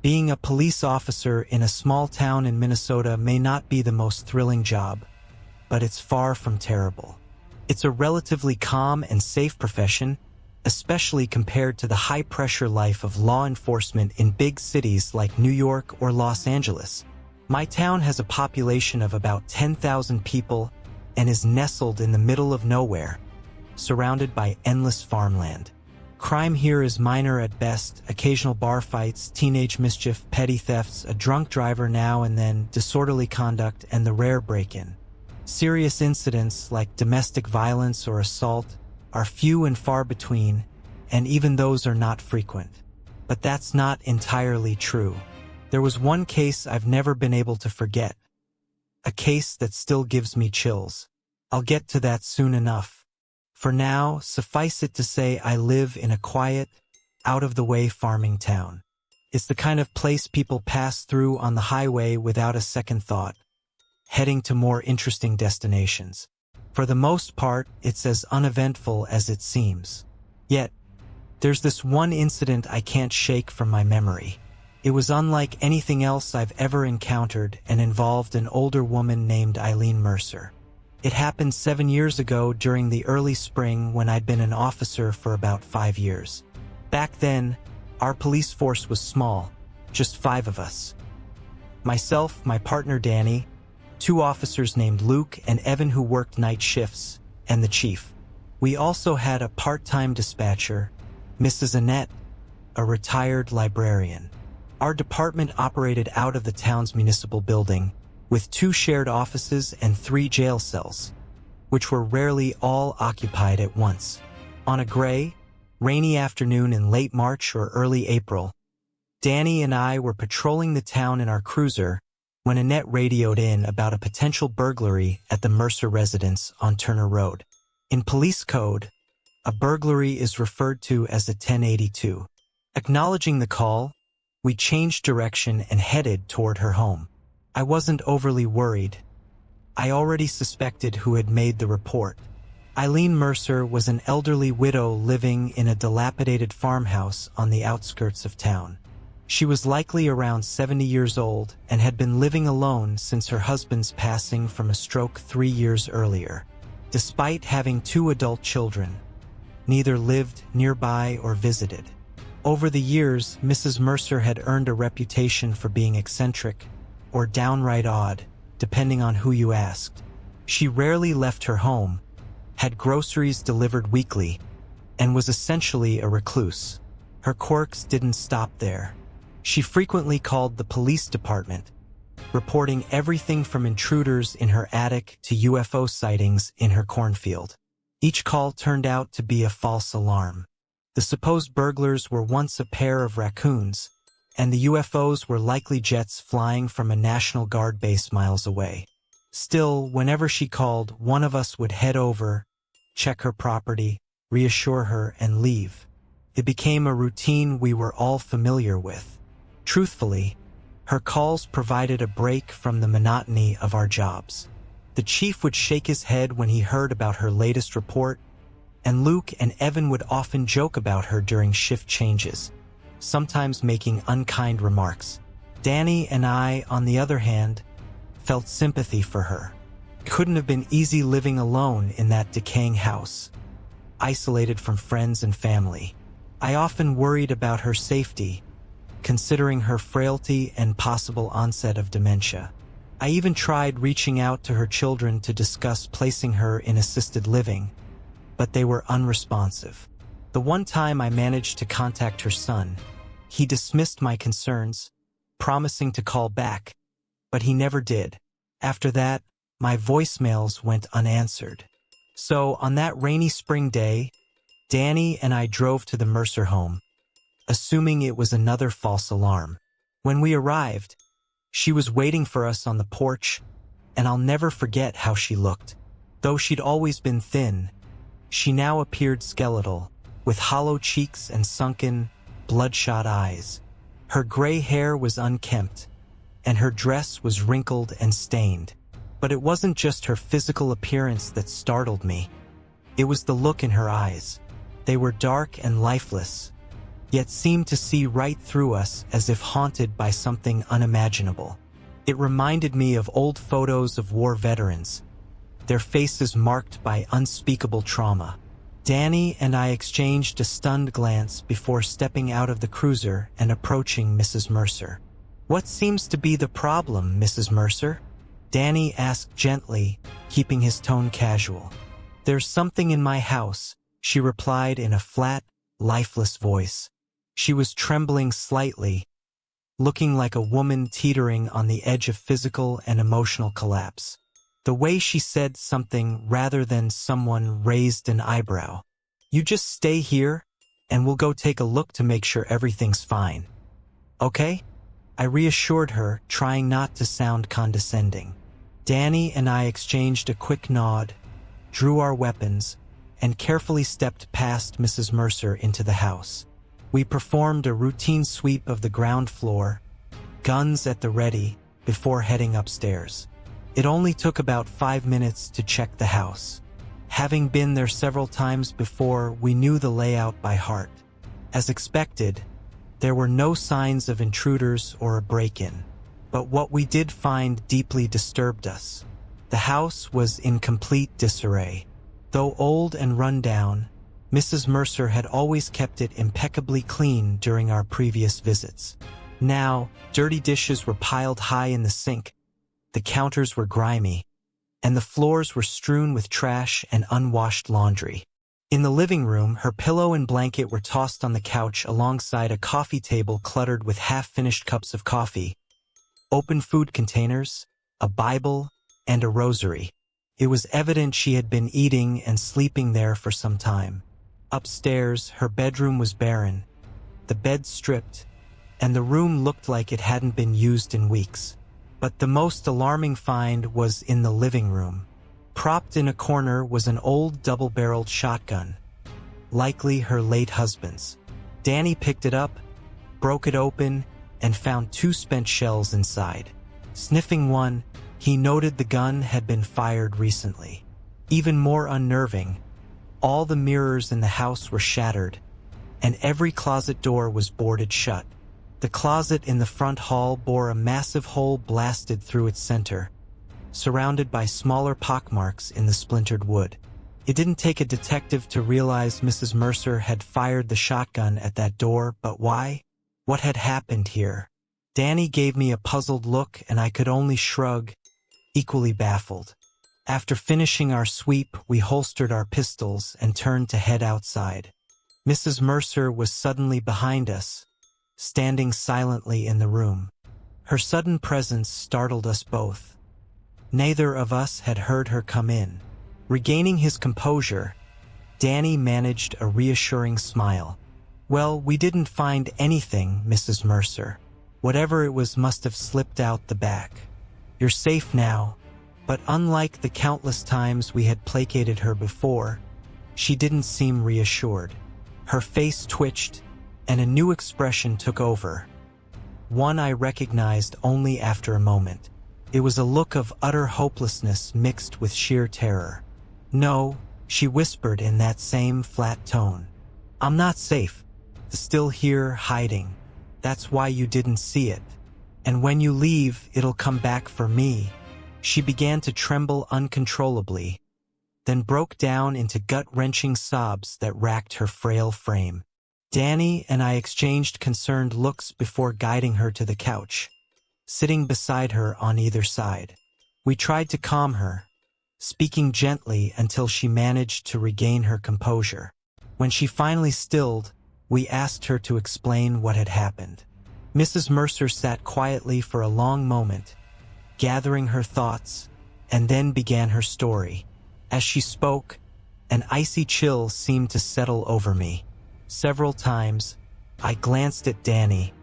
Being a police officer in a small town in Minnesota may not be the most thrilling job, but it's far from terrible. It's a relatively calm and safe profession, especially compared to the high-pressure life of law enforcement in big cities like New York or Los Angeles. My town has a population of about 10,000 people and is nestled in the middle of nowhere, surrounded by endless farmland. Crime here is minor at best: occasional bar fights, teenage mischief, petty thefts, a drunk driver now and then, disorderly conduct, and the rare break-in. Serious incidents like domestic violence or assault are few and far between, and even those are not frequent. But that's not entirely true. There was one case I've never been able to forget. A case that still gives me chills. I'll get to that soon enough. For now, suffice it to say I live in a quiet, out-of-the-way farming town. It's the kind of place people pass through on the highway without a second thought, heading to more interesting destinations. For the most part, it's as uneventful as it seems. Yet, there's this one incident I can't shake from my memory. It was unlike anything else I've ever encountered and involved an older woman named Eileen Mercer. It happened 7 years ago during the early spring when I'd been an officer for about 5 years. Back then, our police force was small, just 5 of us. Myself, my partner Danny, 2 officers named Luke and Evan who worked night shifts, and the chief. We also had a part-time dispatcher, Mrs. Annette, a retired librarian. Our department operated out of the town's municipal building, with 2 shared offices and 3 jail cells, which were rarely all occupied at once. On a gray, rainy afternoon in late March or early April, Danny and I were patrolling the town in our cruiser when Annette radioed in about a potential burglary at the Mercer residence on Turner Road. In police code, a burglary is referred to as a 1082. Acknowledging the call, we changed direction and headed toward her home. I wasn't overly worried. I already suspected who had made the report. Eileen Mercer was an elderly widow living in a dilapidated farmhouse on the outskirts of town. She was likely around 70 years old and had been living alone since her husband's passing from a stroke 3 years earlier. Despite having 2 adult children, neither lived nearby or visited. Over the years, Mrs. Mercer had earned a reputation for being eccentric or downright odd, depending on who you asked. She rarely left her home, had groceries delivered weekly, and was essentially a recluse. Her quirks didn't stop there. She frequently called the police department, reporting everything from intruders in her attic to UFO sightings in her cornfield. Each call turned out to be a false alarm. The supposed burglars were once a pair of raccoons, and the UFOs were likely jets flying from a National Guard base miles away. Still, whenever she called, one of us would head over, check her property, reassure her, and leave. It became a routine we were all familiar with. Truthfully, her calls provided a break from the monotony of our jobs. The chief would shake his head when he heard about her latest report, and Luke and Evan would often joke about her during shift changes, sometimes making unkind remarks. Danny and I, on the other hand, felt sympathy for her. It couldn't have been easy living alone in that decaying house, isolated from friends and family. I often worried about her safety, considering her frailty and possible onset of dementia. I even tried reaching out to her children to discuss placing her in assisted living, but they were unresponsive. The one time I managed to contact her son, he dismissed my concerns, promising to call back, but he never did. After that, my voicemails went unanswered. So, on that rainy spring day, Danny and I drove to the Mercer home, assuming it was another false alarm. When we arrived, she was waiting for us on the porch, and I'll never forget how she looked. Though she'd always been thin, she now appeared skeletal, with hollow cheeks and sunken, bloodshot eyes. Her gray hair was unkempt, and her dress was wrinkled and stained. But it wasn't just her physical appearance that startled me. It was the look in her eyes. They were dark and lifeless, yet seemed to see right through us as if haunted by something unimaginable. It reminded me of old photos of war veterans, their faces marked by unspeakable trauma. Danny and I exchanged a stunned glance before stepping out of the cruiser and approaching Mrs. Mercer. "What seems to be the problem, Mrs. Mercer?" Danny asked gently, keeping his tone casual. "There's something in my house," she replied in a flat, lifeless voice. She was trembling slightly, looking like a woman teetering on the edge of physical and emotional collapse. The way she said something rather than someone raised an eyebrow. "You just stay here, and we'll go take a look to make sure everything's fine. Okay?" I reassured her, trying not to sound condescending. Danny and I exchanged a quick nod, drew our weapons, and carefully stepped past Mrs. Mercer into the house. We performed a routine sweep of the ground floor, guns at the ready, before heading upstairs. It only took about 5 minutes to check the house. Having been there several times before, we knew the layout by heart. As expected, there were no signs of intruders or a break-in. But what we did find deeply disturbed us. The house was in complete disarray. Though old and run down, Mrs. Mercer had always kept it impeccably clean during our previous visits. Now, dirty dishes were piled high in the sink, the counters were grimy, and the floors were strewn with trash and unwashed laundry. In the living room, her pillow and blanket were tossed on the couch alongside a coffee table cluttered with half-finished cups of coffee, open food containers, a Bible, and a rosary. It was evident she had been eating and sleeping there for some time. Upstairs, her bedroom was barren, the bed stripped, and the room looked like it hadn't been used in weeks. But the most alarming find was in the living room. Propped in a corner was an old double-barreled shotgun, likely her late husband's. Danny picked it up, broke it open, and found 2 spent shells inside. Sniffing one, he noted the gun had been fired recently. Even more unnerving, all the mirrors in the house were shattered, and every closet door was boarded shut. The closet in the front hall bore a massive hole blasted through its center, surrounded by smaller pockmarks in the splintered wood. It didn't take a detective to realize Mrs. Mercer had fired the shotgun at that door, but why? What had happened here? Danny gave me a puzzled look, and I could only shrug, equally baffled. After finishing our sweep, we holstered our pistols and turned to head outside. Mrs. Mercer was suddenly behind us, standing silently in the room. Her sudden presence startled us both. Neither of us had heard her come in. Regaining his composure, Danny managed a reassuring smile. "Well, we didn't find anything, Mrs. Mercer. Whatever it was must have slipped out the back. You're safe now." But unlike the countless times we had placated her before, she didn't seem reassured. Her face twitched, and a new expression took over. One I recognized only after a moment. It was a look of utter hopelessness mixed with sheer terror. "No," she whispered in that same flat tone. "I'm not safe. Still here, hiding. That's why you didn't see it. And when you leave, it'll come back for me." She began to tremble uncontrollably, then broke down into gut-wrenching sobs that racked her frail frame. Danny and I exchanged concerned looks before guiding her to the couch, sitting beside her on either side. We tried to calm her, speaking gently until she managed to regain her composure. When she finally stilled, we asked her to explain what had happened. Mrs. Mercer sat quietly for a long moment, gathering her thoughts, and then began her story. As she spoke, an icy chill seemed to settle over me. Several times, I glanced at Danny,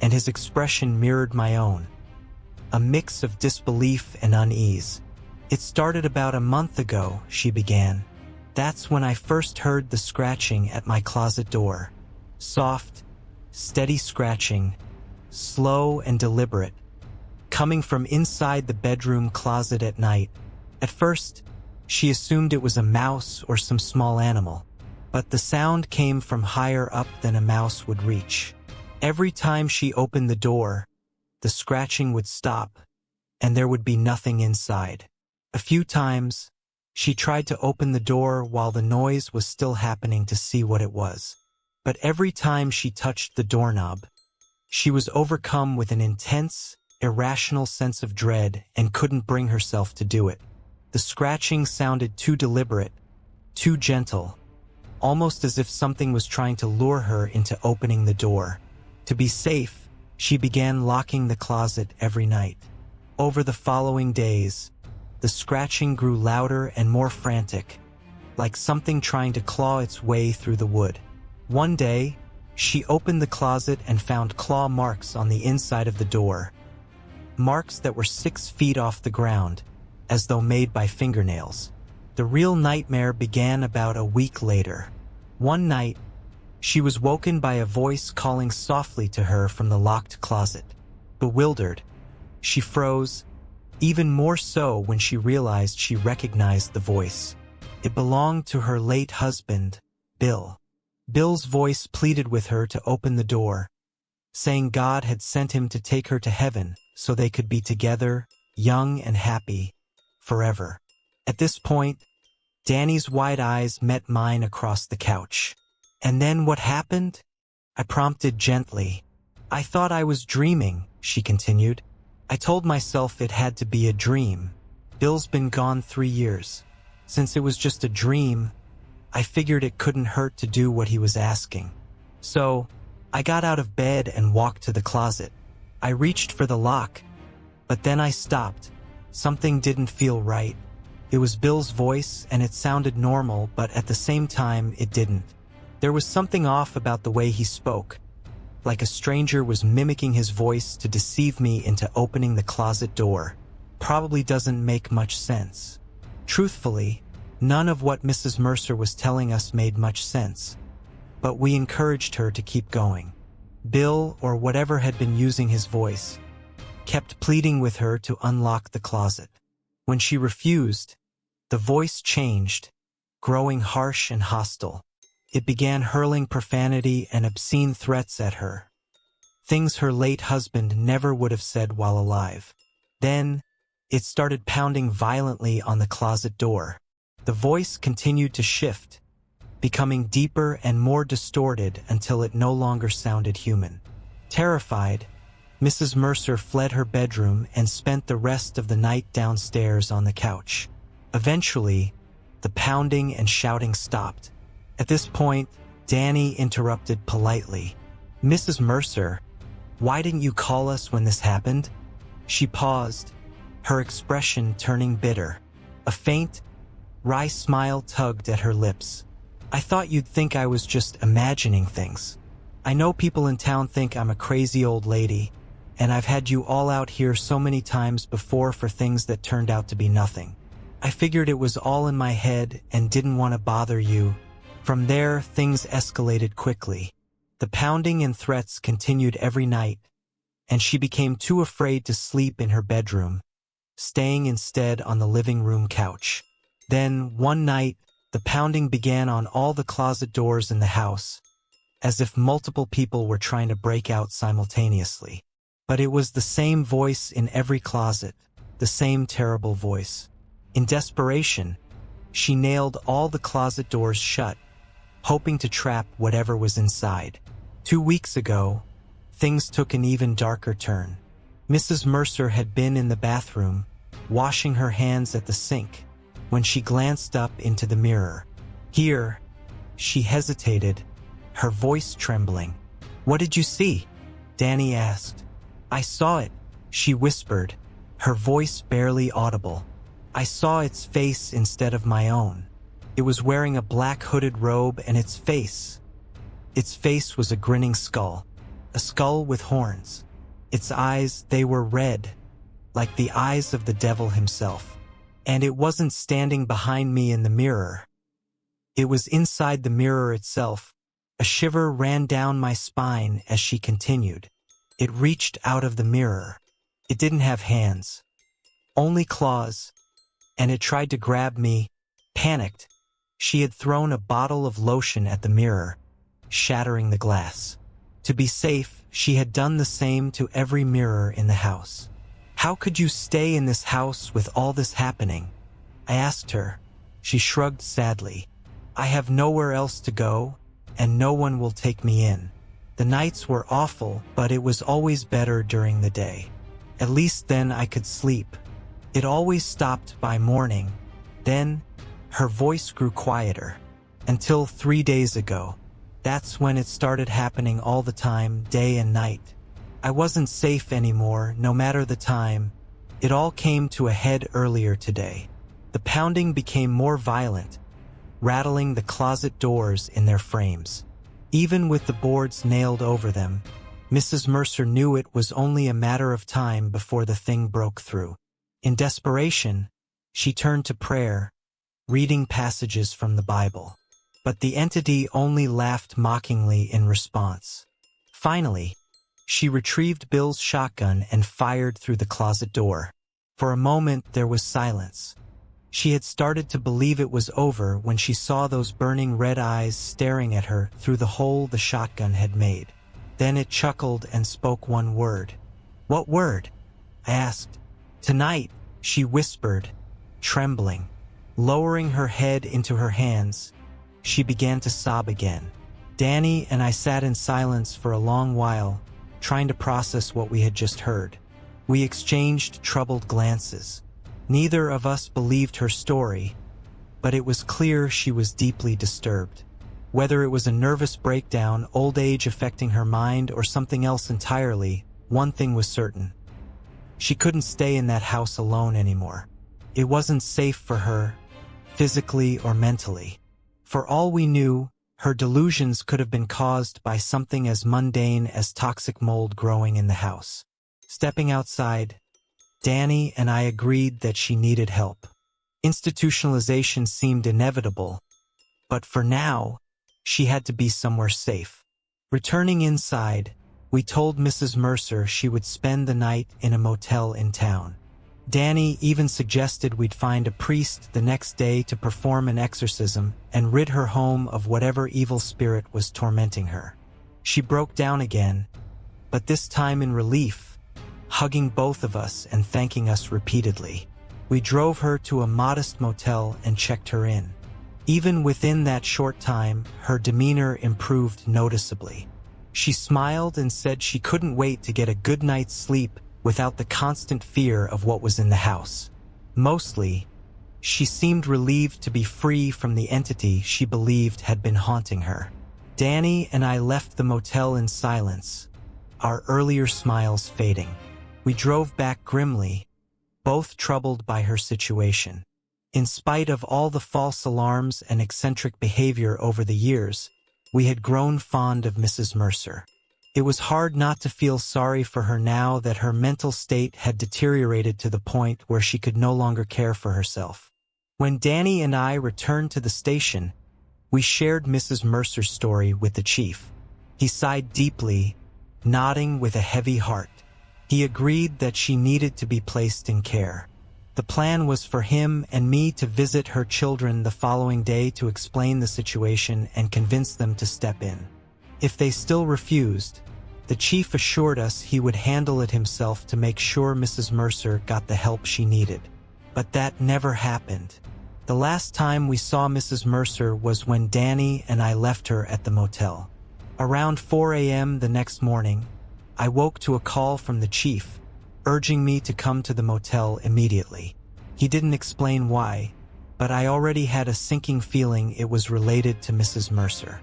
and his expression mirrored my own, a mix of disbelief and unease. "It started about a month ago," she began. "That's when I first heard the scratching at my closet door. Soft, steady scratching, slow and deliberate, coming from inside the bedroom closet at night. At first, she assumed it was a mouse or some small animal. but the sound came from higher up than a mouse would reach. Every time she opened the door, the scratching would stop, and there would be nothing inside. A few times, she tried to open the door while the noise was still happening to see what it was. But every time she touched the doorknob, she was overcome with an intense, irrational sense of dread and couldn't bring herself to do it. The scratching sounded too deliberate, too gentle, almost as if something was trying to lure her into opening the door. To be safe, she began locking the closet every night. Over the following days, the scratching grew louder and more frantic, like something trying to claw its way through the wood. One day, she opened the closet and found claw marks on the inside of the door. Marks that were 6 feet off the ground, as though made by fingernails. The real nightmare began about a week later. One night, she was woken by a voice calling softly to her from the locked closet. Bewildered, she froze, even more so when she realized she recognized the voice. It belonged to her late husband, Bill. Bill's voice pleaded with her to open the door, saying God had sent him to take her to heaven so they could be together, young and happy, forever. At this point, Danny's wide eyes met mine across the couch. "And then what happened?" I prompted gently. "I thought I was dreaming," she continued. "I told myself it had to be a dream. Bill's been gone 3 years. Since it was just a dream, I figured it couldn't hurt to do what he was asking. So, I got out of bed and walked to the closet. I reached for the lock, but then I stopped. Something didn't feel right. It was Bill's voice, and it sounded normal, but at the same time, it didn't. There was something off about the way he spoke, like a stranger was mimicking his voice to deceive me into opening the closet door. Probably doesn't make much sense. Truthfully, none of what Mrs. Mercer was telling us made much sense, but we encouraged her to keep going. Bill, or whatever had been using his voice, kept pleading with her to unlock the closet. When she refused, the voice changed, growing harsh and hostile. It began hurling profanity and obscene threats at her, things her late husband never would have said while alive. Then, it started pounding violently on the closet door. The voice continued to shift, becoming deeper and more distorted until it no longer sounded human. Terrified, Mrs. Mercer fled her bedroom and spent the rest of the night downstairs on the couch. Eventually, the pounding and shouting stopped. At this point, Danny interrupted politely. "Mrs. Mercer, why didn't you call us when this happened?" She paused, her expression turning bitter. A faint, wry smile tugged at her lips. "I thought you'd think I was just imagining things. I know people in town think I'm a crazy old lady, and I've had you all out here so many times before for things that turned out to be nothing. I figured it was all in my head and didn't want to bother you." From there, things escalated quickly. The pounding and threats continued every night, and she became too afraid to sleep in her bedroom, staying instead on the living room couch. Then, one night, the pounding began on all the closet doors in the house, as if multiple people were trying to break out simultaneously. But it was the same voice in every closet, the same terrible voice. In desperation, she nailed all the closet doors shut, hoping to trap whatever was inside. 2 weeks ago, things took an even darker turn. Mrs. Mercer had been in the bathroom, washing her hands at the sink, when she glanced up into the mirror. Here, she hesitated, her voice trembling. "What did you see?" Danny asked. "I saw it," she whispered, her voice barely audible. "I saw its face instead of my own. It was wearing a black hooded robe, and its face was a grinning skull, a skull with horns. Its eyes, they were red, like the eyes of the devil himself. And it wasn't standing behind me in the mirror. It was inside the mirror itself." A shiver ran down my spine as she continued. "It reached out of the mirror. It didn't have hands, only claws, and it tried to grab me." Panicked, She had thrown a bottle of lotion at the mirror, shattering the glass. To be safe, she had done the same to every mirror in the house. "How could you stay in this house with all this happening?" I asked her. She shrugged sadly. "I have nowhere else to go, and no one will take me in. The nights were awful, but it was always better during the day. At least then I could sleep. It always stopped by morning. Then, her voice grew quieter. Until 3 days ago. That's when it started happening all the time, day and night. I wasn't safe anymore, no matter the time. It all came to a head earlier today. The pounding became more violent, rattling the closet doors in their frames. Even with the boards nailed over them, Mrs. Mercer knew it was only a matter of time before the thing broke through. In desperation, she turned to prayer, reading passages from the Bible. But the entity only laughed mockingly in response. Finally, she retrieved Bill's shotgun and fired through the closet door. For a moment there was silence. She had started to believe it was over when she saw those burning red eyes staring at her through the hole the shotgun had made. Then it chuckled and spoke one word. "What word?" I asked. "Tonight," she whispered, trembling. Lowering her head into her hands, she began to sob again. Danny and I sat in silence for a long while, trying to process what we had just heard. We exchanged troubled glances. Neither of us believed her story, but it was clear she was deeply disturbed. Whether it was a nervous breakdown, old age affecting her mind, or something else entirely, one thing was certain. She couldn't stay in that house alone anymore. It wasn't safe for her, physically or mentally. For all we knew, her delusions could have been caused by something as mundane as toxic mold growing in the house. Stepping outside, Danny and I agreed that she needed help. Institutionalization seemed inevitable, but for now, she had to be somewhere safe. Returning inside, we told Mrs. Mercer she would spend the night in a motel in town. Danny even suggested we'd find a priest the next day to perform an exorcism and rid her home of whatever evil spirit was tormenting her. She broke down again, but this time in relief, hugging both of us and thanking us repeatedly. We drove her to a modest motel and checked her in. Even within that short time, her demeanor improved noticeably. She smiled and said she couldn't wait to get a good night's sleep without the constant fear of what was in the house. Mostly, she seemed relieved to be free from the entity she believed had been haunting her. Danny and I left the motel in silence, our earlier smiles fading. We drove back grimly, both troubled by her situation. In spite of all the false alarms and eccentric behavior over the years, we had grown fond of Mrs. Mercer. It was hard not to feel sorry for her now that her mental state had deteriorated to the point where she could no longer care for herself. When Danny and I returned to the station, we shared Mrs. Mercer's story with the chief. He sighed deeply, nodding with a heavy heart. He agreed that she needed to be placed in care. The plan was for him and me to visit her children the following day to explain the situation and convince them to step in. If they still refused, the chief assured us he would handle it himself to make sure Mrs. Mercer got the help she needed. But that never happened. The last time we saw Mrs. Mercer was when Danny and I left her at the motel. Around 4 a.m. the next morning, I woke to a call from the chief, urging me to come to the motel immediately. He didn't explain why, but I already had a sinking feeling it was related to Mrs. Mercer.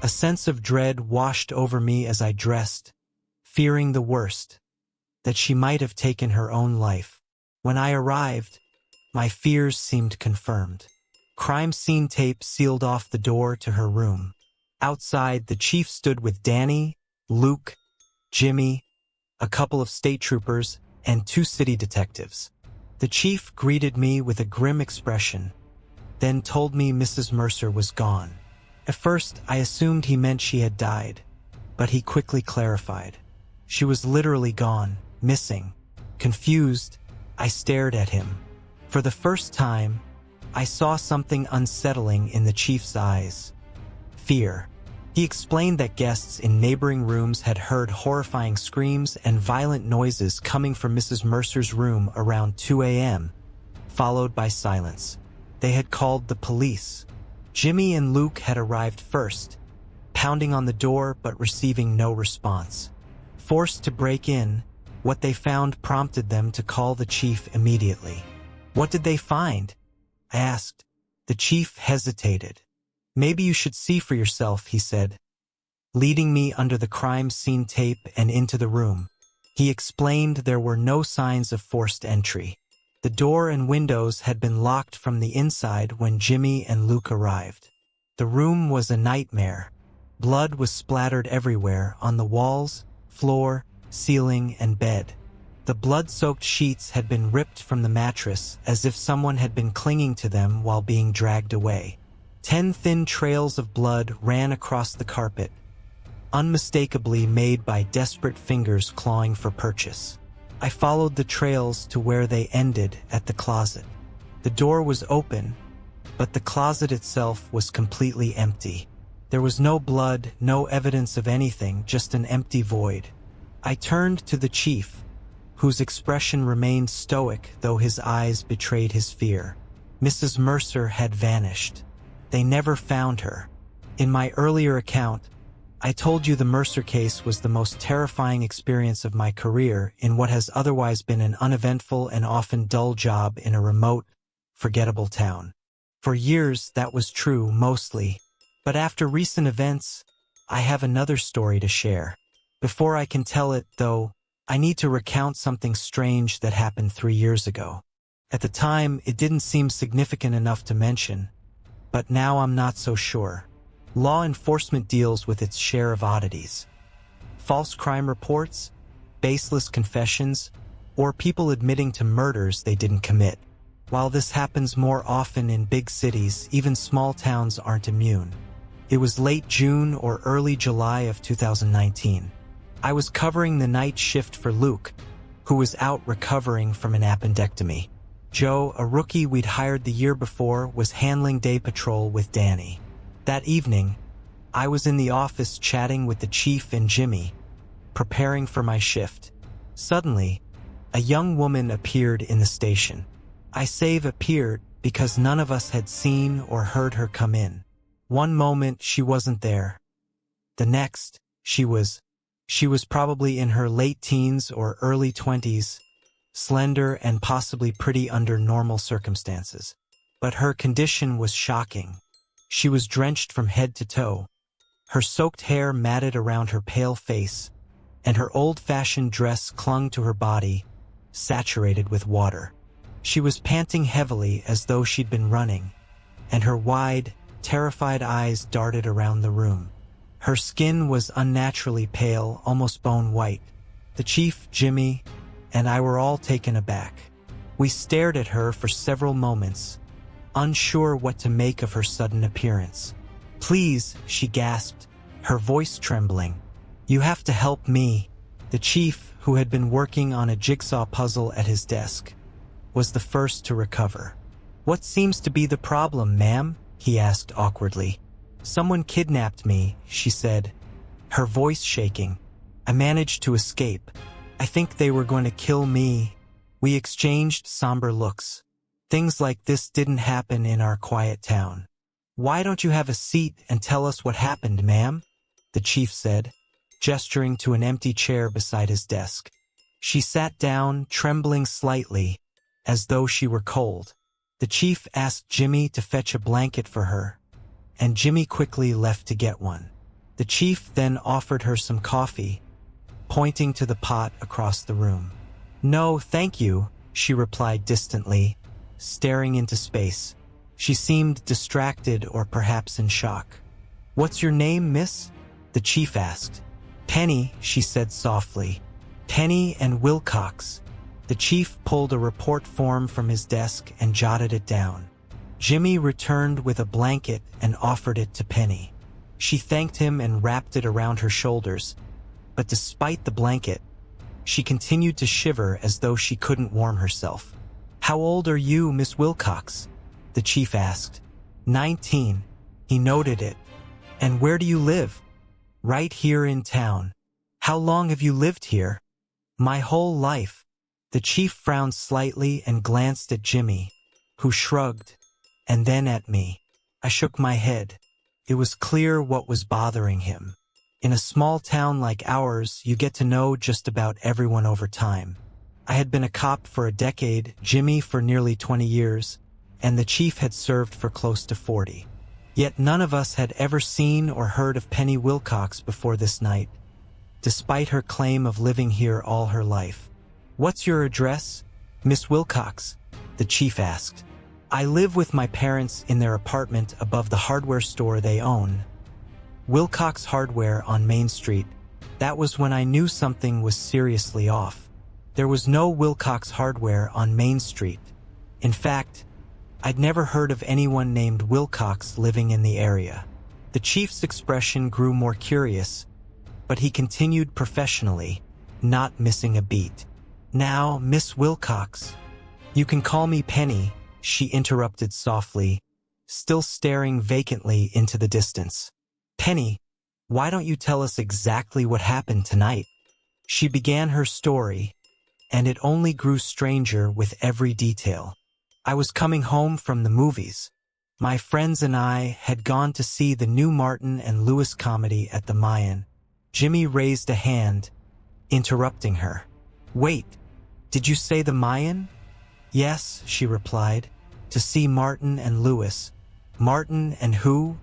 A sense of dread washed over me as I dressed, fearing the worst, that she might have taken her own life. When I arrived, my fears seemed confirmed. Crime scene tape sealed off the door to her room. Outside, the chief stood with Danny, Luke, Jimmy, a couple of state troopers, and 2 city detectives. The chief greeted me with a grim expression, then told me Mrs. Mercer was gone. At first, I assumed he meant she had died, but he quickly clarified. She was literally gone, missing. Confused, I stared at him. For the first time, I saw something unsettling in the chief's eyes. Fear. He explained that guests in neighboring rooms had heard horrifying screams and violent noises coming from Mrs. Mercer's room around 2 a.m., followed by silence. They had called the police. Jimmy and Luke had arrived first, pounding on the door but receiving no response. Forced to break in, what they found prompted them to call the chief immediately. "What did they find?" I asked. The chief hesitated. "Maybe you should see for yourself," he said, leading me under the crime scene tape and into the room. He explained there were no signs of forced entry. The door and windows had been locked from the inside when Jimmy and Luke arrived. The room was a nightmare. Blood was splattered everywhere, on the walls, floor, ceiling, and bed. The blood-soaked sheets had been ripped from the mattress as if someone had been clinging to them while being dragged away. 10 thin trails of blood ran across the carpet, unmistakably made by desperate fingers clawing for purchase. I followed the trails to where they ended at the closet. The door was open, but the closet itself was completely empty. There was no blood, no evidence of anything, just an empty void. I turned to the chief, whose expression remained stoic though his eyes betrayed his fear. Mrs. Mercer had vanished. They never found her. In my earlier account, I told you the Mercer case was the most terrifying experience of my career in what has otherwise been an uneventful and often dull job in a remote, forgettable town. For years, that was true, mostly. But after recent events, I have another story to share. Before I can tell it, though, I need to recount something strange that happened 3 years ago. At the time, it didn't seem significant enough to mention, but now I'm not so sure. Law enforcement deals with its share of oddities. False crime reports, baseless confessions, or people admitting to murders they didn't commit. While this happens more often in big cities, even small towns aren't immune. It was late June or early July of 2019. I was covering the night shift for Luke, who was out recovering from an appendectomy. Joe, a rookie we'd hired the year before, was handling day patrol with Danny. That evening, I was in the office chatting with the chief and Jimmy, preparing for my shift. Suddenly, a young woman appeared in the station. I say appeared because none of us had seen or heard her come in. One moment she wasn't there. The next, she was probably in her late teens or early 20s, slender and possibly pretty under normal circumstances. But her condition was shocking. She was drenched from head to toe, her soaked hair matted around her pale face, and her old-fashioned dress clung to her body, saturated with water. She was panting heavily as though she'd been running, and her wide, terrified eyes darted around the room. Her skin was unnaturally pale, almost bone white. The chief, Jimmy, and I were all taken aback. We stared at her for several moments, unsure what to make of her sudden appearance. "Please," she gasped, her voice trembling. "You have to help me." The chief, who had been working on a jigsaw puzzle at his desk, was the first to recover. "What seems to be the problem, ma'am?" he asked awkwardly. "Someone kidnapped me," she said, her voice shaking. "I managed to escape. I think they were going to kill me." We exchanged somber looks. Things like this didn't happen in our quiet town. "Why don't you have a seat and tell us what happened, ma'am?" the chief said, gesturing to an empty chair beside his desk. She sat down, trembling slightly, as though she were cold. The chief asked Jimmy to fetch a blanket for her, and Jimmy quickly left to get one. The chief then offered her some coffee, pointing to the pot across the room. "No, thank you," she replied distantly, staring into space. She seemed distracted or perhaps in shock. "What's your name, miss?" the chief asked. "Penny," she said softly. "Penny and Wilcox." The chief pulled a report form from his desk and jotted it down. Jimmy returned with a blanket and offered it to Penny. She thanked him and wrapped it around her shoulders, but despite the blanket, she continued to shiver as though she couldn't warm herself. "How old are you, Miss Wilcox?" the chief asked. 19. He noted it. And where do you live? Right here in town. How long have you lived here? My whole life. The chief frowned slightly and glanced at Jimmy, who shrugged, and then at me. I shook my head. It was clear what was bothering him. In a small town like ours, you get to know just about everyone over time. I had been a cop for a decade, Jimmy for nearly 20 years, and the chief had served for close to 40. Yet none of us had ever seen or heard of Penny Wilcox before this night, despite her claim of living here all her life. What's your address, Miss Wilcox? The chief asked. I live with my parents in their apartment above the hardware store they own. Wilcox Hardware on Main Street. That was when I knew something was seriously off. There was no Wilcox Hardware on Main Street. In fact, I'd never heard of anyone named Wilcox living in the area. The chief's expression grew more curious, but he continued professionally, not missing a beat. Now, Miss Wilcox. You can call me Penny, she interrupted softly, still staring vacantly into the distance. Penny, why don't you tell us exactly what happened tonight? She began her story, and it only grew stranger with every detail. I was coming home from the movies. My friends and I had gone to see the new Martin and Lewis comedy at the Mayan. Jimmy raised a hand, interrupting her. Wait, did you say the Mayan? Yes, she replied, to see Martin and Lewis. Martin and who?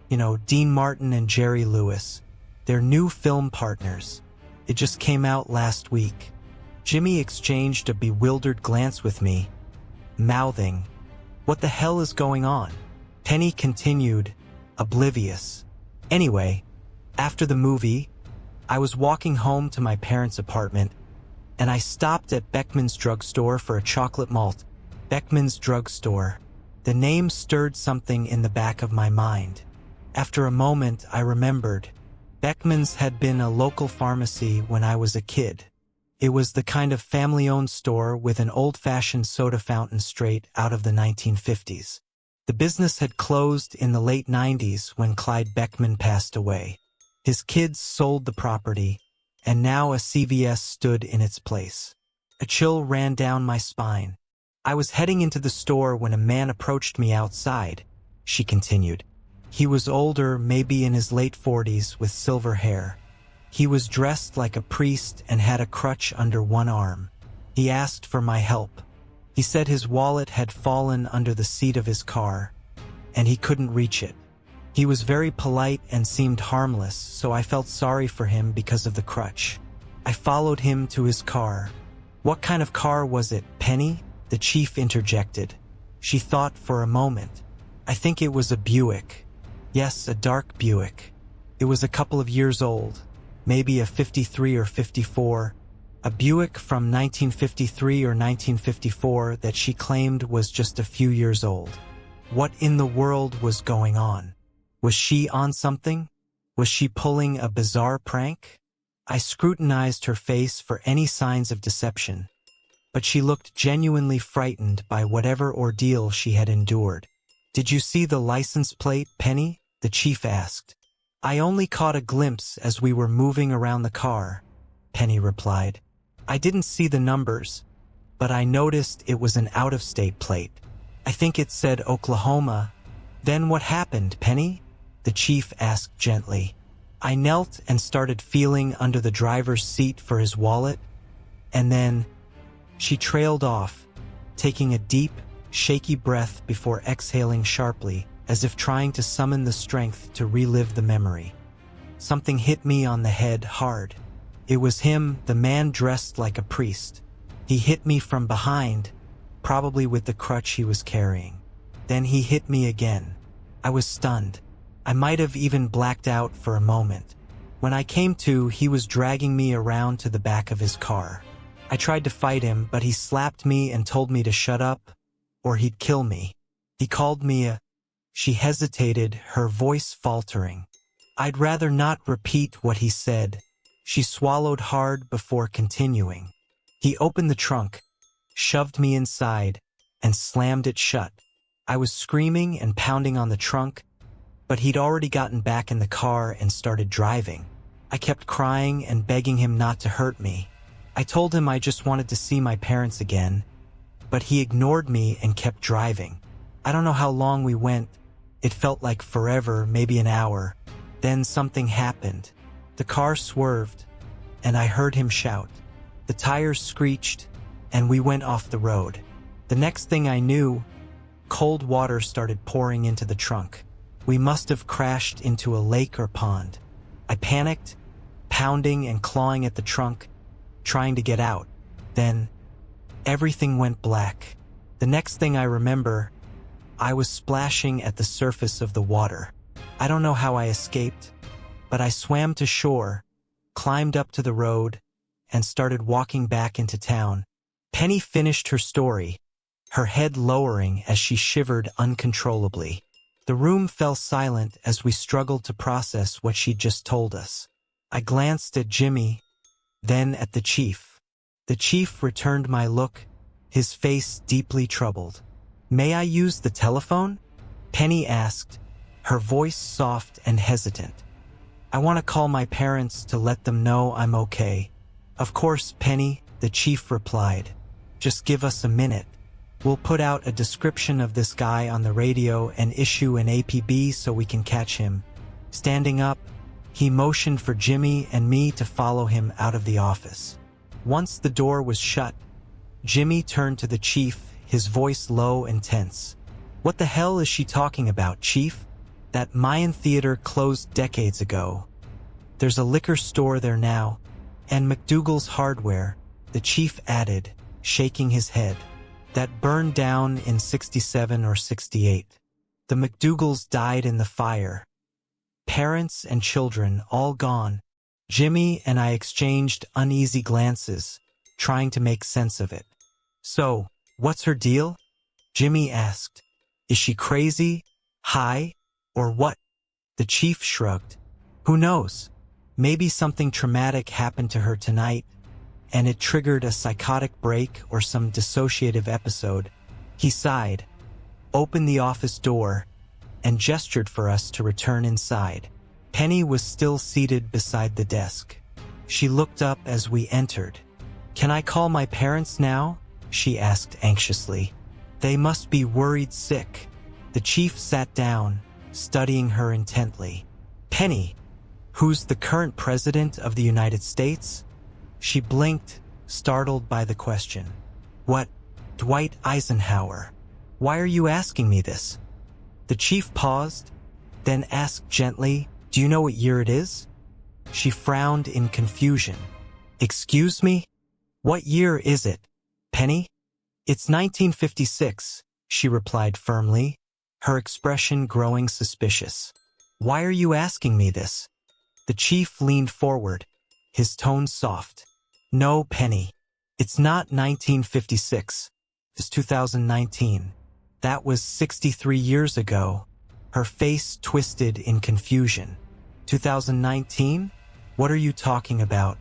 You know, Dean Martin and Jerry Lewis. They're new film partners. It just came out last week. Jimmy exchanged a bewildered glance with me, mouthing, what the hell is going on? Penny continued, oblivious. Anyway, after the movie, I was walking home to my parents' apartment, and I stopped at Beckman's drugstore for a chocolate malt. Beckman's drugstore. The name stirred something in the back of my mind. After a moment, I remembered. Beckman's had been a local pharmacy when I was a kid. It was the kind of family-owned store with an old-fashioned soda fountain straight out of the 1950s. The business had closed in the late 90s when Clyde Beckman passed away. His kids sold the property, and now a CVS stood in its place. A chill ran down my spine. I was heading into the store when a man approached me outside, she continued. He was older, maybe in his late 40s, with silver hair. He was dressed like a priest and had a crutch under one arm. He asked for my help. He said his wallet had fallen under the seat of his car, and he couldn't reach it. He was very polite and seemed harmless, so I felt sorry for him because of the crutch. I followed him to his car. What kind of car was it, Penny? The chief interjected. She thought for a moment. I think it was a Buick. Yes, a dark Buick. It was a couple of years old. Maybe a 53 or 54, a Buick from 1953 or 1954 that she claimed was just a few years old. What in the world was going on? Was she on something? Was she pulling a bizarre prank? I scrutinized her face for any signs of deception, but she looked genuinely frightened by whatever ordeal she had endured. Did you see the license plate, Penny? The chief asked. I only caught a glimpse as we were moving around the car, Penny replied. I didn't see the numbers, but I noticed it was an out-of-state plate. I think it said Oklahoma. Then what happened, Penny? The chief asked gently. I knelt and started feeling under the driver's seat for his wallet, and then she trailed off, taking a deep, shaky breath before exhaling sharply, as if trying to summon the strength to relive the memory. Something hit me on the head hard. It was him, the man dressed like a priest. He hit me from behind, probably with the crutch he was carrying. Then he hit me again. I was stunned. I might have even blacked out for a moment. When I came to, he was dragging me around to the back of his car. I tried to fight him, but he slapped me and told me to shut up, or he'd kill me. He called me a... She hesitated, her voice faltering. I'd rather not repeat what he said. She swallowed hard before continuing. He opened the trunk, shoved me inside, and slammed it shut. I was screaming and pounding on the trunk, but he'd already gotten back in the car and started driving. I kept crying and begging him not to hurt me. I told him I just wanted to see my parents again, but he ignored me and kept driving. I don't know how long we went. It felt like forever, maybe an hour. Then something happened. The car swerved, and I heard him shout. The tires screeched, and we went off the road. The next thing I knew, cold water started pouring into the trunk. We must have crashed into a lake or pond. I panicked, pounding and clawing at the trunk, trying to get out. Then, everything went black. The next thing I remember, I was splashing at the surface of the water. I don't know how I escaped, but I swam to shore, climbed up to the road, and started walking back into town. Penny finished her story, her head lowering as she shivered uncontrollably. The room fell silent as we struggled to process what she'd just told us. I glanced at Jimmy, then at the chief. The chief returned my look, his face deeply troubled. "May I use the telephone?" Penny asked, her voice soft and hesitant. "I want to call my parents to let them know I'm okay." "Of course, Penny," the chief replied. "Just give us a minute. We'll put out a description of this guy on the radio and issue an APB so we can catch him." Standing up, he motioned for Jimmy and me to follow him out of the office. Once the door was shut, Jimmy turned to the chief, his voice low and tense. "What the hell is she talking about, Chief? That Mayan theater closed decades ago. There's a liquor store there now, and McDougal's Hardware," the chief added, shaking his head. "That burned down in 67 or 68. The McDougals died in the fire. Parents and children all gone." Jimmy and I exchanged uneasy glances, trying to make sense of it. "So, what's her deal?" Jimmy asked. "Is she crazy, high, or what?" The chief shrugged. "Who knows? Maybe something traumatic happened to her tonight, and it triggered a psychotic break or some dissociative episode." He sighed, opened the office door, and gestured for us to return inside. Penny was still seated beside the desk. She looked up as we entered. "Can I call my parents now?" she asked anxiously. "They must be worried sick." The chief sat down, studying her intently. "Penny, who's the current president of the United States?" She blinked, startled by the question. "What, Dwight Eisenhower? Why are you asking me this?" The chief paused, then asked gently, "Do you know what year it is?" She frowned in confusion. "Excuse me? What year is it, Penny?" "It's 1956, she replied firmly, her expression growing suspicious. "Why are you asking me this?" The chief leaned forward, his tone soft. "No, Penny, it's not 1956. It's 2019. That was 63 years ago." Her face twisted in confusion. 2019? What are you talking about?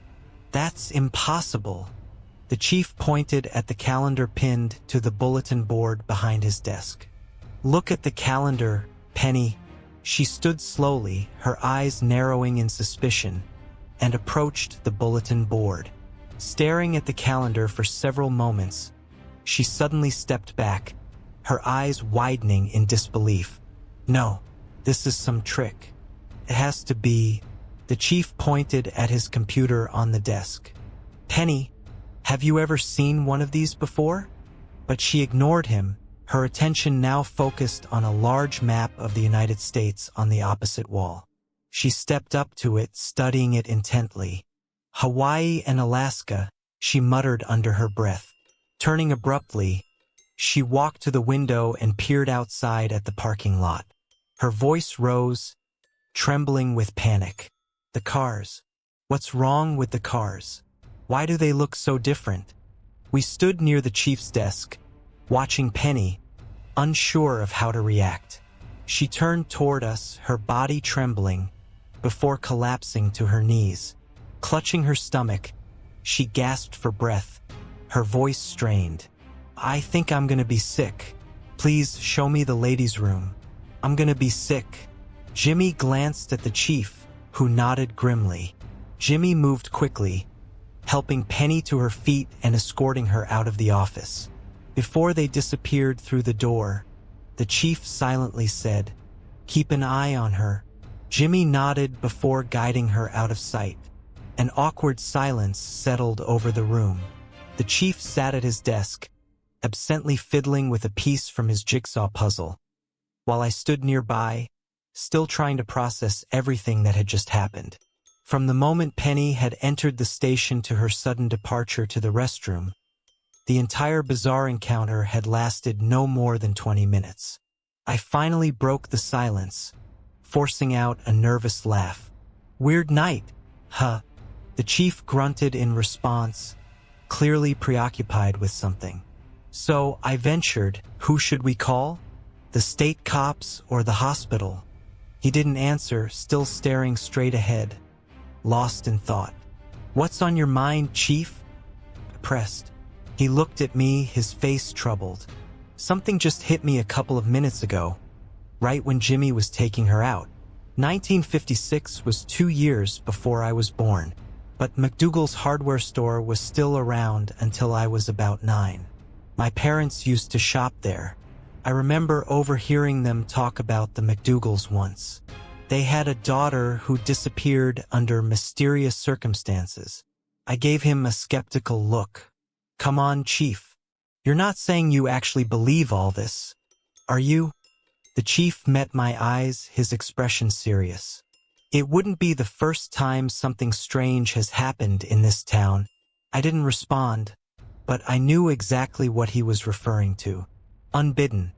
That's impossible." The chief pointed at the calendar pinned to the bulletin board behind his desk. "Look at the calendar, Penny." She stood slowly, her eyes narrowing in suspicion, and approached the bulletin board. Staring at the calendar for several moments, she suddenly stepped back, her eyes widening in disbelief. "No, this is some trick. It has to be." The chief pointed at his computer on the desk. "Penny, have you ever seen one of these before?" But she ignored him, her attention now focused on a large map of the United States on the opposite wall. She stepped up to it, studying it intently. "Hawaii and Alaska," she muttered under her breath. Turning abruptly, she walked to the window and peered outside at the parking lot. Her voice rose, trembling with panic. "The cars. What's wrong with the cars? Why do they look so different?" We stood near the chief's desk, watching Penny, unsure of how to react. She turned toward us, her body trembling, before collapsing to her knees. Clutching her stomach, she gasped for breath, her voice strained. "I think I'm gonna be sick. Please show me the ladies' room. I'm gonna be sick." Jimmy glanced at the chief, who nodded grimly. Jimmy moved quickly, helping Penny to her feet and escorting her out of the office. Before they disappeared through the door, the chief silently said, "Keep an eye on her." Jimmy nodded before guiding her out of sight. An awkward silence settled over the room. The chief sat at his desk, absently fiddling with a piece from his jigsaw puzzle, while I stood nearby, still trying to process everything that had just happened. From the moment Penny had entered the station to her sudden departure to the restroom, the entire bizarre encounter had lasted no more than 20 minutes. I finally broke the silence, forcing out a nervous laugh. "Weird night, huh?" The chief grunted in response, clearly preoccupied with something. So I ventured, "Who should we call? The state cops or the hospital?" He didn't answer, still staring straight ahead, lost in thought. "What's on your mind, Chief?" Pressed. He looked at me, his face troubled. "Something just hit me a couple of minutes ago, right when Jimmy was taking her out. 1956 was 2 years before I was born, but McDougal's hardware store was still around until I was about 9. My parents used to shop there. I remember overhearing them talk about the McDougals once. They had a daughter who disappeared under mysterious circumstances." I gave him a skeptical look. "Come on, Chief. You're not saying you actually believe all this, are you?" The chief met my eyes, his expression serious. "It wouldn't be the first time something strange has happened in this town." I didn't respond, but I knew exactly what he was referring to. Unbidden,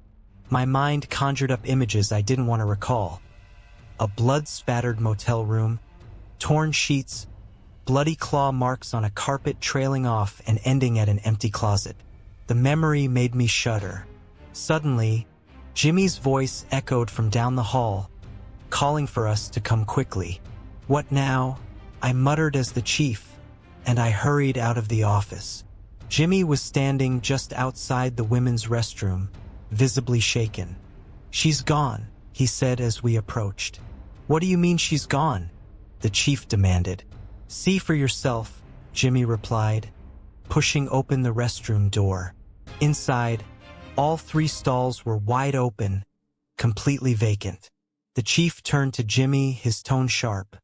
my mind conjured up images I didn't want to recall. A blood-spattered motel room, torn sheets, bloody claw marks on a carpet trailing off and ending at an empty closet. The memory made me shudder. Suddenly, Jimmy's voice echoed from down the hall, calling for us to come quickly. "What now?" I muttered as the chief, and I hurried out of the office. Jimmy was standing just outside the women's restroom, visibly shaken. "She's gone," he said as we approached. "What do you mean she's gone?" the chief demanded. "See for yourself," Jimmy replied, pushing open the restroom door. Inside, all 3 stalls were wide open, completely vacant. The chief turned to Jimmy, his tone sharp.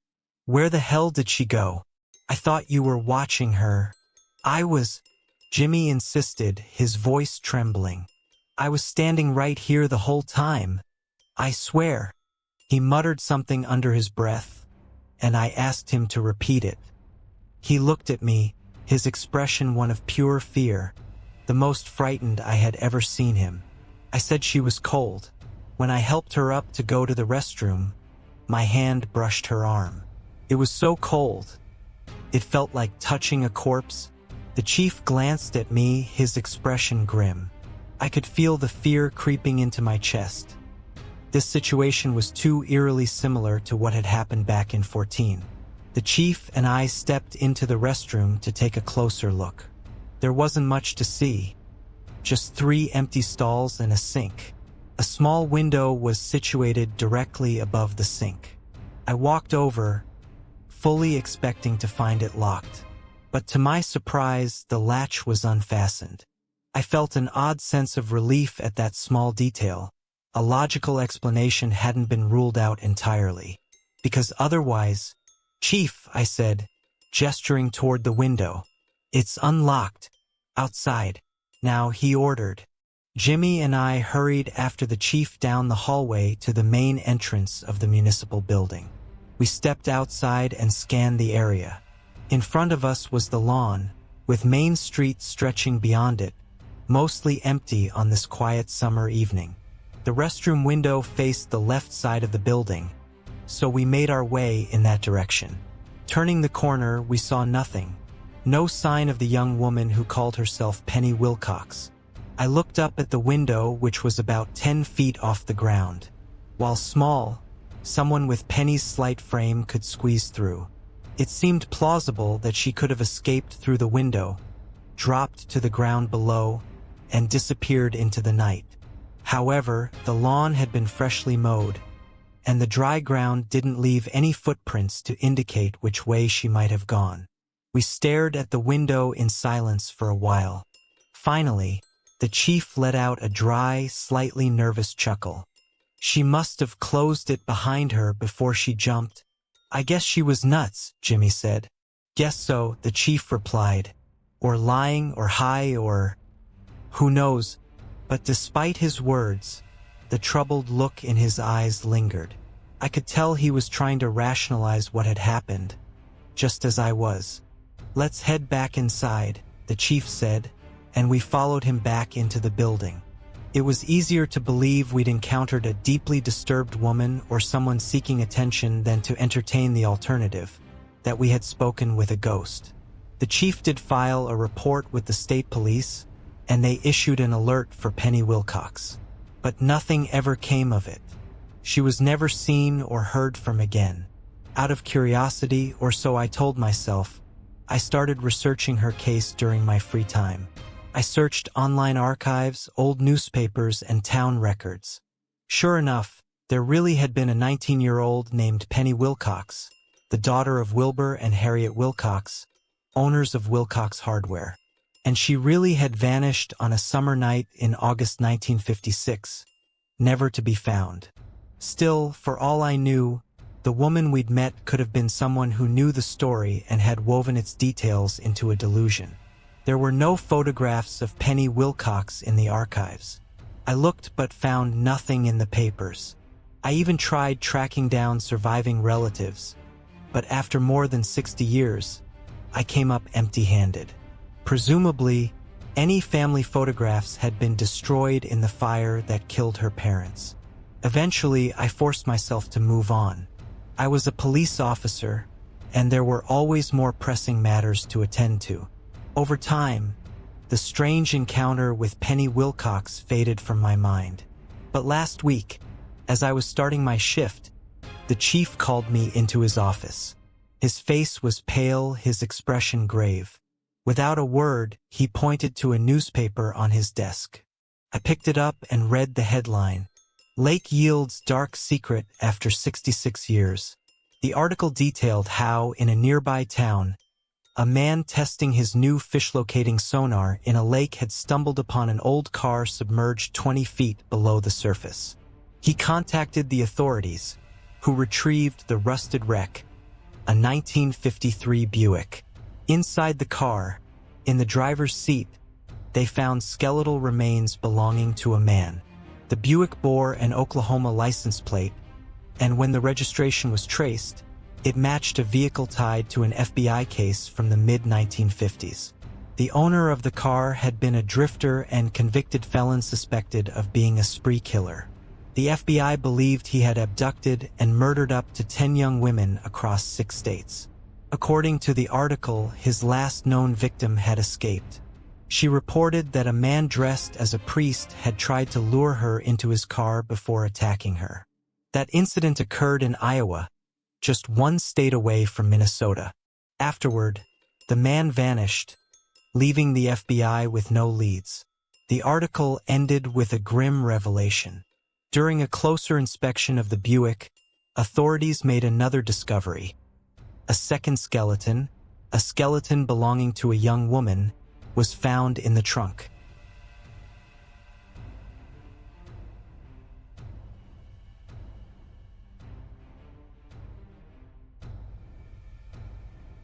"Where the hell did she go? I thought you were watching her." "I was," Jimmy insisted, his voice trembling. "I was standing right here the whole time. I swear." He muttered something under his breath, and I asked him to repeat it. He looked at me, his expression one of pure fear, the most frightened I had ever seen him. I said she was cold. When I helped her up to go to the restroom, my hand brushed her arm. It was so cold. It felt like touching a corpse. The chief glanced at me, his expression grim. I could feel the fear creeping into my chest. This situation was too eerily similar to what had happened back in 14. The chief and I stepped into the restroom to take a closer look. There wasn't much to see. Just 3 empty stalls and a sink. A small window was situated directly above the sink. I walked over, fully expecting to find it locked. But to my surprise, the latch was unfastened. I felt an odd sense of relief at that small detail. A logical explanation hadn't been ruled out entirely. Because otherwise, "Chief," I said, gesturing toward the window. "It's unlocked. Outside." "Now," he ordered. Jimmy and I hurried after the chief down the hallway to the main entrance of the municipal building. We stepped outside and scanned the area. In front of us was the lawn, with Main Street stretching beyond it, mostly empty on this quiet summer evening. The restroom window faced the left side of the building, so we made our way in that direction. Turning the corner, we saw nothing. No sign of the young woman who called herself Penny Wilcox. I looked up at the window, which was about 10 feet off the ground. While small, someone with Penny's slight frame could squeeze through. It seemed plausible that she could have escaped through the window, dropped to the ground below, and disappeared into the night. However, the lawn had been freshly mowed, and the dry ground didn't leave any footprints to indicate which way she might have gone. We stared at the window in silence for a while. Finally, the chief let out a dry, slightly nervous chuckle. "She must have closed it behind her before she jumped. I guess she was nuts," Jimmy said. "Guess so," the chief replied. "Or lying, or high, or who knows." But despite his words, the troubled look in his eyes lingered. I could tell he was trying to rationalize what had happened, just as I was. "Let's head back inside," the chief said, and we followed him back into the building. It was easier to believe we'd encountered a deeply disturbed woman or someone seeking attention than to entertain the alternative, that we had spoken with a ghost. The chief did file a report with the state police, and they issued an alert for Penny Wilcox. But nothing ever came of it. She was never seen or heard from again. Out of curiosity, or so I told myself, I started researching her case during my free time. I searched online archives, old newspapers, and town records. Sure enough, there really had been a 19-year-old named Penny Wilcox, the daughter of Wilbur and Harriet Wilcox, owners of Wilcox Hardware. And she really had vanished on a summer night in August 1956, never to be found. Still, for all I knew, the woman we'd met could have been someone who knew the story and had woven its details into a delusion. There were no photographs of Penny Wilcox in the archives. I looked but found nothing in the papers. I even tried tracking down surviving relatives, but after more than 60 years, I came up empty-handed. Presumably, any family photographs had been destroyed in the fire that killed her parents. Eventually, I forced myself to move on. I was a police officer, and there were always more pressing matters to attend to. Over time, the strange encounter with Penny Wilcox faded from my mind. But last week, as I was starting my shift, the chief called me into his office. His face was pale, his expression grave. Without a word, he pointed to a newspaper on his desk. I picked it up and read the headline, "Lake Yields Dark Secret After 66 Years." The article detailed how, in a nearby town, a man testing his new fish-locating sonar in a lake had stumbled upon an old car submerged 20 feet below the surface. He contacted the authorities, who retrieved the rusted wreck, a 1953 Buick. Inside the car, in the driver's seat, they found skeletal remains belonging to a man. The Buick bore an Oklahoma license plate, and when the registration was traced, it matched a vehicle tied to an FBI case from the mid-1950s. The owner of the car had been a drifter and convicted felon suspected of being a spree killer. The FBI believed he had abducted and murdered up to 10 young women across 6 states. According to the article, his last known victim had escaped. She reported that a man dressed as a priest had tried to lure her into his car before attacking her. That incident occurred in Iowa, just 1 state away from Minnesota. Afterward, the man vanished, leaving the FBI with no leads. The article ended with a grim revelation. During a closer inspection of the Buick, authorities made another discovery. A second skeleton, a skeleton belonging to a young woman, was found in the trunk.